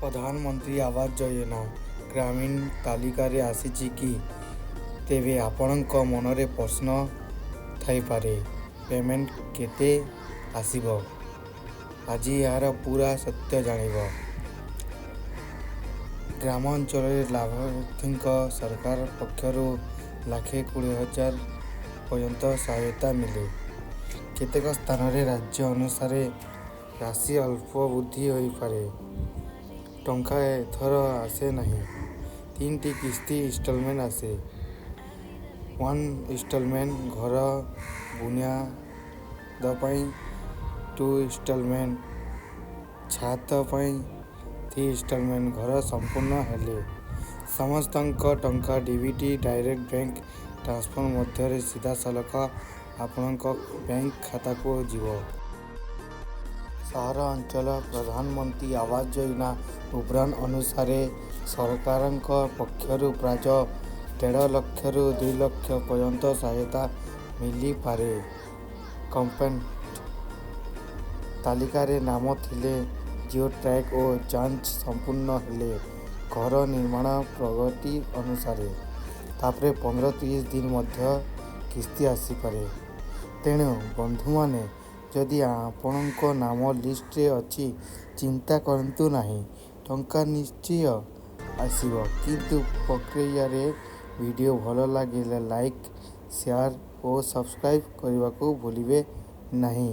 प्रधानमंत्री आवास योजना ग्रामीण तालिकार आसी कि तेबे आपणक मनरे प्रश्न थाईपारे पेमेंट केते आसीबो। आज यार पूरा सत्य जानिब। ग्रामांचल लाभार्थी सरकार पक्षर लाखे 20,000 पर्यंत सहायता मिले। केतेक स्थान रे राज्य अनुसार राशि अल्प वृद्धि हो पारे। टंका एथर आसे नहीं। 3टी किस्ती इंस्टॉलमेंट आसे। 1 इंस्टॉलमेंट घर बुनियाद 2 इंस्टॉलमेंट छात 3 इंस्टॉलमेंट घर संपूर्ण हेले समस्त टंका डीबीटी डायरेक्ट बैंक ट्रांसफर मध्य सीधा सलख आपण बैंक खाता को जीव। सहर अंचल प्रधानमंत्री आवास योजना विवरण अनुसार सरकार पक्षर प्राय 1.5 लाख रु 2 लाख पर्यंत सहायता मिली पारे। कंपेंट तालिकार नाम थिले जियो ट्रैक और जांच संपूर्ण हेले घर निर्माण प्रगति अनुसार तापरे 15-30 दिन मध्य किस्ती आसीपारे। तेणु बंधु माने जदि आपणक नाम लिस्ट रे अच्छी चिंता करंतु नहीं टंका निश्चय आसीबो। किंतु प्रक्रिया रे वीडियो भल लगे लाइक शेयर और सब्सक्राइब करने को भूलिबे नहीं।